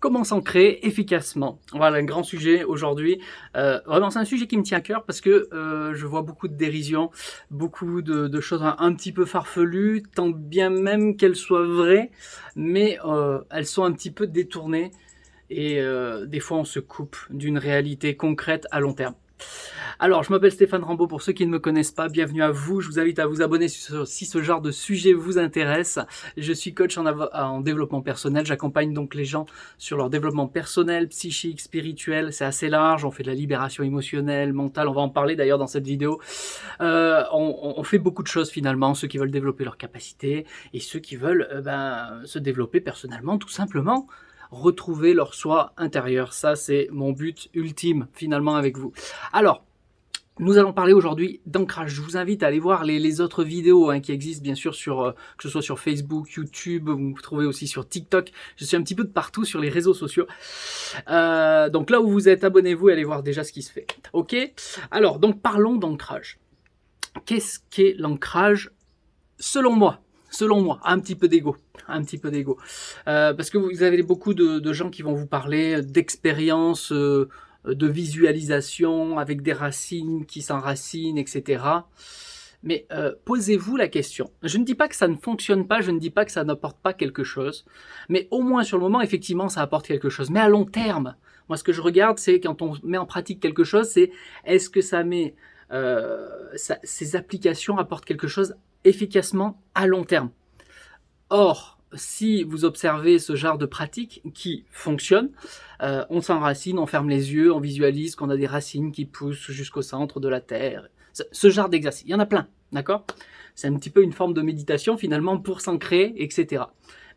Comment s'ancrer efficacement? Voilà un grand sujet aujourd'hui. Vraiment, c'est un sujet qui me tient à cœur parce que je vois beaucoup de dérision, beaucoup de choses un petit peu farfelues, tant bien même qu'elles soient vraies, mais elles sont un petit peu détournées et des fois on se coupe d'une réalité concrète à long terme. Alors, je m'appelle Stéphane Rambaud, pour ceux qui ne me connaissent pas, bienvenue à vous. Je vous invite à vous abonner si ce genre de sujet vous intéresse. Je suis coach en développement personnel. J'accompagne donc les gens sur leur développement personnel, psychique, spirituel. C'est assez large. On fait de la libération émotionnelle, mentale. On va en parler d'ailleurs dans cette vidéo. On fait beaucoup de choses finalement. Ceux qui veulent développer leurs capacités et ceux qui veulent se développer personnellement, tout simplement. Retrouver leur soi intérieur. Ça, c'est mon but ultime finalement avec vous. Alors, nous allons parler aujourd'hui d'ancrage. Je vous invite à aller voir les autres vidéos qui existent bien sûr sur que ce soit sur Facebook, YouTube, vous me trouvez aussi sur TikTok. Je suis un petit peu de partout sur les réseaux sociaux. Donc là où vous êtes, abonnez-vous et allez voir déjà ce qui se fait. Ok. Alors donc parlons d'ancrage. Qu'est-ce qu'est l'ancrage selon moi? Selon moi, un petit peu d'ego, parce que vous avez beaucoup de gens qui vont vous parler d'expériences, de visualisation avec des racines qui s'enracinent, etc. Mais posez-vous la question. Je ne dis pas que ça ne fonctionne pas, je ne dis pas que ça n'apporte pas quelque chose, mais au moins sur le moment, effectivement, ça apporte quelque chose. Mais à long terme, moi, ce que je regarde, c'est quand on met en pratique quelque chose, c'est est-ce que ces applications apportent quelque chose efficacement à long terme. Or, si vous observez ce genre de pratique qui fonctionne, on s'enracine, on ferme les yeux, on visualise qu'on a des racines qui poussent jusqu'au centre de la Terre. Ce genre d'exercice, il y en a plein, d'accord? C'est un petit peu une forme de méditation finalement pour s'ancrer, etc.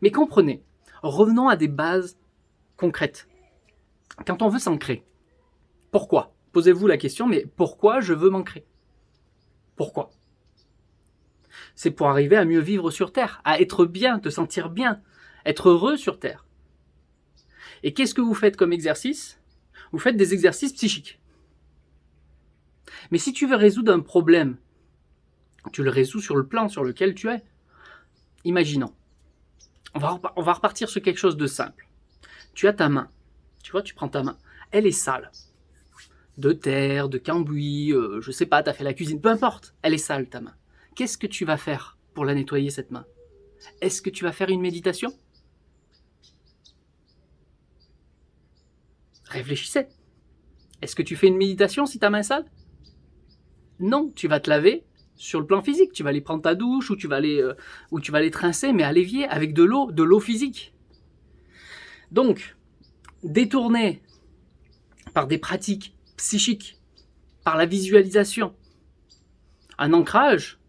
Mais comprenez, revenons à des bases concrètes. Quand on veut s'ancrer, pourquoi? Posez-vous la question, mais pourquoi je veux m'ancrer? Pourquoi? C'est pour arriver à mieux vivre sur Terre, à être bien, te sentir bien, être heureux sur Terre. Et qu'est-ce que vous faites comme exercice? Vous faites des exercices psychiques. Mais si tu veux résoudre un problème, tu le résous sur le plan sur lequel tu es. Imaginons. On va repartir sur quelque chose de simple. Tu as ta main. Tu vois, tu prends ta main. Elle est sale. De terre, de cambouis, je sais pas, tu as fait la cuisine, peu importe. Elle est sale, ta main. Qu'est-ce que tu vas faire pour la nettoyer, cette main? Est-ce que tu vas faire une méditation? Réfléchissez. Est-ce que tu fais une méditation si ta main est sale? Non, tu vas te laver sur le plan physique. Tu vas aller prendre ta douche ou tu vas aller trincer, mais à l'évier avec de l'eau physique. Donc, détourner par des pratiques psychiques, par la visualisation, un ancrage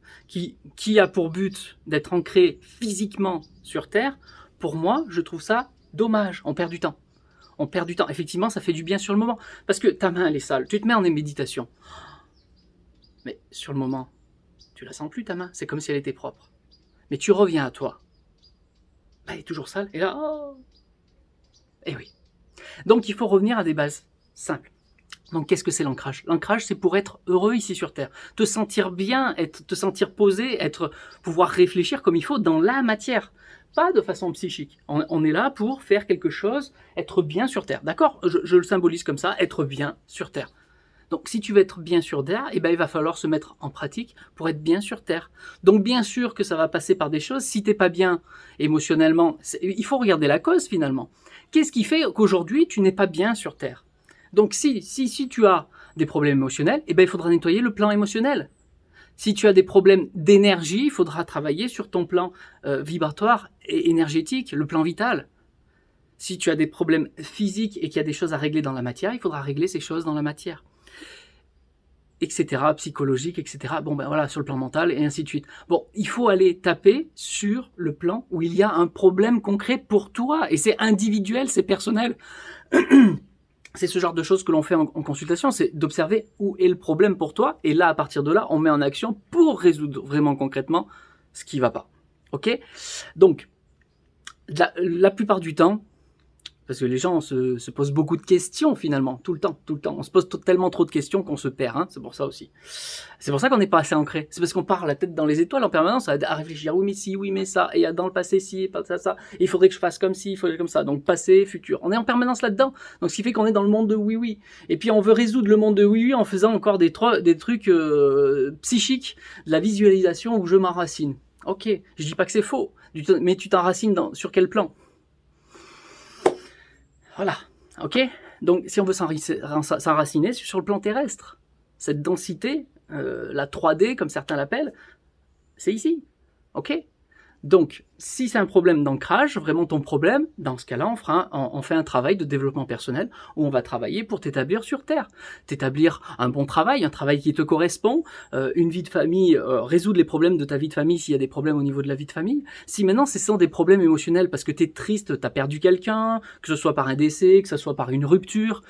qui a pour but d'être ancré physiquement sur Terre, pour moi, je trouve ça dommage. On perd du temps. On perd du temps. Effectivement, ça fait du bien sur le moment. Parce que ta main, elle est sale. Tu te mets en méditation. Mais sur le moment, tu la sens plus, ta main. C'est comme si elle était propre. Mais tu reviens à toi. Elle est toujours sale. Et là, oh. Eh oui. Donc, il faut revenir à des bases simples. Donc, qu'est-ce que c'est l'ancrage? L'ancrage, c'est pour être heureux ici sur Terre. Te sentir bien, te sentir posé, pouvoir réfléchir comme il faut dans la matière. Pas de façon psychique. On est là pour faire quelque chose, être bien sur Terre. D'accord? Je le symbolise comme ça, être bien sur Terre. Donc, si tu veux être bien sur Terre, il va falloir se mettre en pratique pour être bien sur Terre. Donc, bien sûr que ça va passer par des choses. Si t'es pas bien émotionnellement, il faut regarder la cause finalement. Qu'est-ce qui fait qu'aujourd'hui, tu n'es pas bien sur Terre? Donc, si tu as des problèmes émotionnels, il faudra nettoyer le plan émotionnel. Si tu as des problèmes d'énergie, il faudra travailler sur ton plan vibratoire et énergétique, le plan vital. Si tu as des problèmes physiques et qu'il y a des choses à régler dans la matière, il faudra régler ces choses dans la matière. Etc., psychologique, etc. Bon, voilà, sur le plan mental, et ainsi de suite. Bon, il faut aller taper sur le plan où il y a un problème concret pour toi, et c'est individuel, c'est personnel. C'est ce genre de choses que l'on fait en consultation, c'est d'observer où est le problème pour toi, et là, à partir de là, on met en action pour résoudre vraiment concrètement ce qui ne va pas. Ok? Donc, la plupart du temps, Parce que les gens se posent beaucoup de questions finalement, tout le temps, tout le temps. On se pose tellement trop de questions qu'on se perd, hein, c'est pour ça aussi. C'est pour ça qu'on n'est pas assez ancré. C'est parce qu'on part la tête dans les étoiles en permanence à réfléchir, oui mais si, oui mais ça, et dans le passé si, pas ça, ça. Il faudrait que je fasse comme ci, il faudrait comme ça. Donc passé, futur. On est en permanence là-dedans. Donc ce qui fait qu'on est dans le monde de oui-oui. Et puis on veut résoudre le monde de oui-oui en faisant encore des trucs psychiques, de la visualisation où je m'enracine. Ok, je dis pas que c'est faux, mais tu t'enracines sur quel plan? Voilà, ok. Donc si on veut s'enraciner, c'est sur le plan terrestre. Cette densité, la 3D comme certains l'appellent, c'est ici, ok. Donc, si c'est un problème d'ancrage, vraiment ton problème, dans ce cas-là, on fait un travail de développement personnel où on va travailler pour t'établir sur Terre. T'établir un bon travail, un travail qui te correspond, une vie de famille, résoudre les problèmes de ta vie de famille s'il y a des problèmes au niveau de la vie de famille. Si maintenant, ce sont des problèmes émotionnels parce que t'es triste, t'as perdu quelqu'un, que ce soit par un décès, que ce soit par une rupture,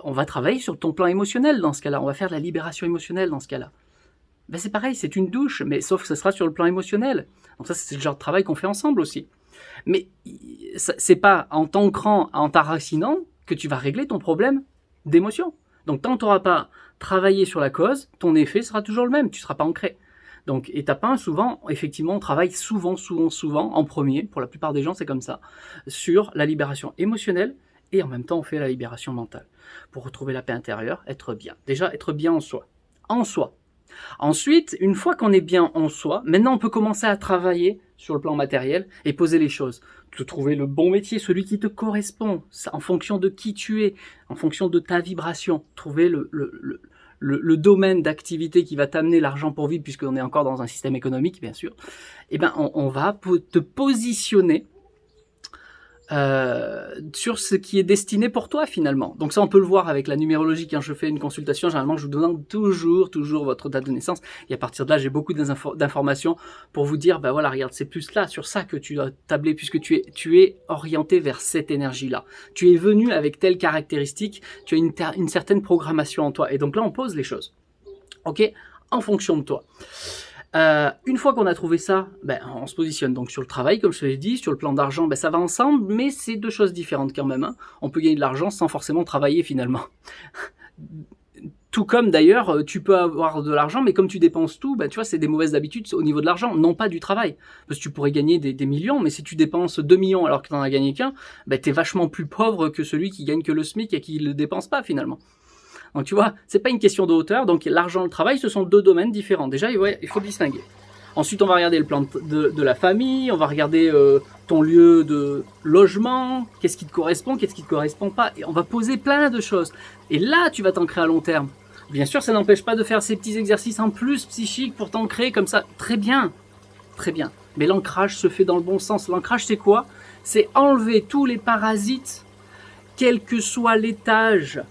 on va travailler sur ton plan émotionnel dans ce cas-là. On va faire de la libération émotionnelle dans ce cas-là. Ben c'est pareil, c'est une douche, mais sauf que ce sera sur le plan émotionnel. Donc ça, c'est le genre de travail qu'on fait ensemble aussi. Mais c'est pas en t'ancrant, en t'enracinant, que tu vas régler ton problème d'émotion. Donc tant que tu n'auras pas travaillé sur la cause, ton effet sera toujours le même, tu ne seras pas ancré. Donc étape 1, souvent, effectivement, on travaille souvent, en premier, pour la plupart des gens c'est comme ça, sur la libération émotionnelle, et en même temps on fait la libération mentale. Pour retrouver la paix intérieure, être bien. Déjà, être bien en soi. En soi. Ensuite, une fois qu'on est bien en soi, maintenant on peut commencer à travailler sur le plan matériel et poser les choses. Te trouver le bon métier, celui qui te correspond, en fonction de qui tu es, en fonction de ta vibration. Trouver le domaine d'activité qui va t'amener l'argent pour vivre, puisqu'on est encore dans un système économique, bien sûr. Eh ben, on va te positionner sur ce qui est destiné pour toi finalement. Donc ça on peut le voir avec la numérologie quand je fais une consultation, généralement je vous demande toujours votre date de naissance et à partir de là j'ai beaucoup d'informations pour vous dire, ben voilà regarde c'est plus là sur ça que tu dois tabler puisque tu es orienté vers cette énergie là. Tu es venu avec telle caractéristique, tu as une certaine programmation en toi et donc là on pose les choses, ok, en fonction de toi. Une fois qu'on a trouvé ça, ben, on se positionne donc sur le travail, comme je te l'ai dit, sur le plan d'argent, ben, ça va ensemble, mais c'est deux choses différentes quand même. Hein. On peut gagner de l'argent sans forcément travailler finalement. Tout comme d'ailleurs, tu peux avoir de l'argent, mais comme tu dépenses tout, ben, tu vois, c'est des mauvaises habitudes au niveau de l'argent, non pas du travail. Parce que tu pourrais gagner des millions, mais si tu dépenses 2 millions alors que tu n'en as gagné qu'un, ben, tu es vachement plus pauvre que celui qui gagne que le SMIC et qui ne le dépense pas finalement. Donc tu vois, c'est pas une question de hauteur, donc l'argent et le travail, ce sont deux domaines différents. Déjà, il faut distinguer. Ensuite, on va regarder le plan de la famille, on va regarder ton lieu de logement, qu'est-ce qui te correspond, qu'est-ce qui te correspond pas, et on va poser plein de choses. Et là, tu vas t'ancrer à long terme. Bien sûr, ça n'empêche pas de faire ces petits exercices en plus psychiques pour t'ancrer comme ça. Très bien, très bien. Mais l'ancrage se fait dans le bon sens. L'ancrage, c'est quoi? C'est enlever tous les parasites, quel que soit l'étage.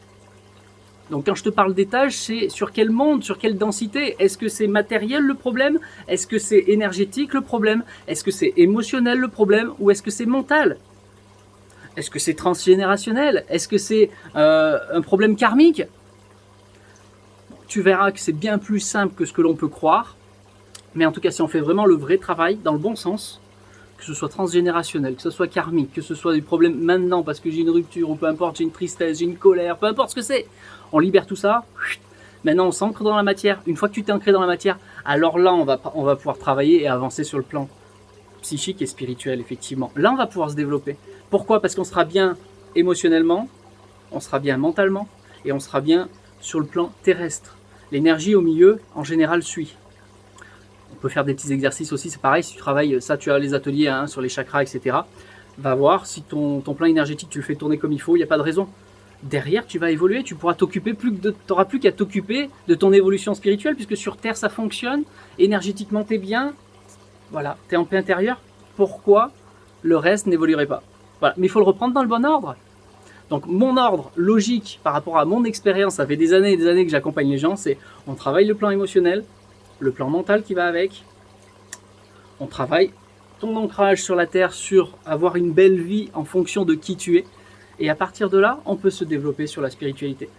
Donc quand je te parle d'étage, c'est sur quel monde, sur quelle densité? Est-ce que c'est matériel le problème? Est-ce que c'est énergétique le problème? Est-ce que c'est émotionnel le problème? Ou est-ce que c'est mental? Est-ce que c'est transgénérationnel? Est-ce que c'est un problème karmique? Tu verras que c'est bien plus simple que ce que l'on peut croire. Mais en tout cas, si on fait vraiment le vrai travail, dans le bon sens, que ce soit transgénérationnel, que ce soit karmique, que ce soit des problèmes maintenant parce que j'ai une rupture ou peu importe, j'ai une tristesse, j'ai une colère, peu importe ce que c'est, on libère tout ça. Maintenant, on s'ancre dans la matière. Une fois que tu t'es ancré dans la matière, alors là, on va pouvoir travailler et avancer sur le plan psychique et spirituel, effectivement. Là, on va pouvoir se développer. Pourquoi? Parce qu'on sera bien émotionnellement, on sera bien mentalement et on sera bien sur le plan terrestre. L'énergie au milieu, en général, suit. On peut faire des petits exercices aussi, c'est pareil, si tu travailles, ça tu as les ateliers hein, sur les chakras, etc. Va voir si ton plan énergétique, tu le fais tourner comme il faut, il n'y a pas de raison. Derrière, tu vas évoluer, tu pourras t'occuper tu n'auras plus qu'à t'occuper de ton évolution spirituelle, puisque sur Terre, ça fonctionne, énergétiquement, tu es bien, voilà, tu es en paix intérieure. Pourquoi le reste n'évoluerait pas? Voilà, mais il faut le reprendre dans le bon ordre. Donc mon ordre logique par rapport à mon expérience, ça fait des années et des années que j'accompagne les gens, c'est on travaille le plan émotionnel, le plan mental qui va avec, on travaille ton ancrage sur la terre, sur avoir une belle vie en fonction de qui tu es, et à partir de là, on peut se développer sur la spiritualité.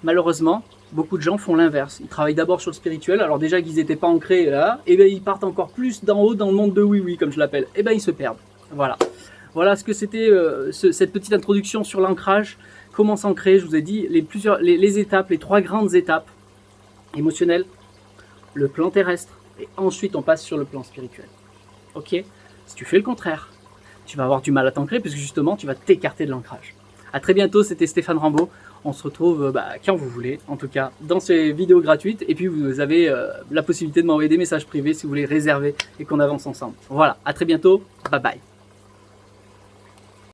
Malheureusement, beaucoup de gens font l'inverse, ils travaillent d'abord sur le spirituel, alors déjà qu'ils n'étaient pas ancrés là, et bien ils partent encore plus d'en haut dans le monde de oui-oui, comme je l'appelle, et bien ils se perdent, voilà. Voilà ce que c'était cette petite introduction sur l'ancrage, comment s'ancrer. Je vous ai dit les étapes, les 3 grandes étapes émotionnelles, le plan terrestre, et ensuite on passe sur le plan spirituel. Ok? Si tu fais le contraire, tu vas avoir du mal à t'ancrer puisque justement tu vas t'écarter de l'ancrage. A très bientôt, c'était Stéphane Rambaud. On se retrouve quand vous voulez, en tout cas dans ces vidéos gratuites. Et puis vous avez la possibilité de m'envoyer des messages privés si vous voulez réserver et qu'on avance ensemble. Voilà, à très bientôt, bye bye.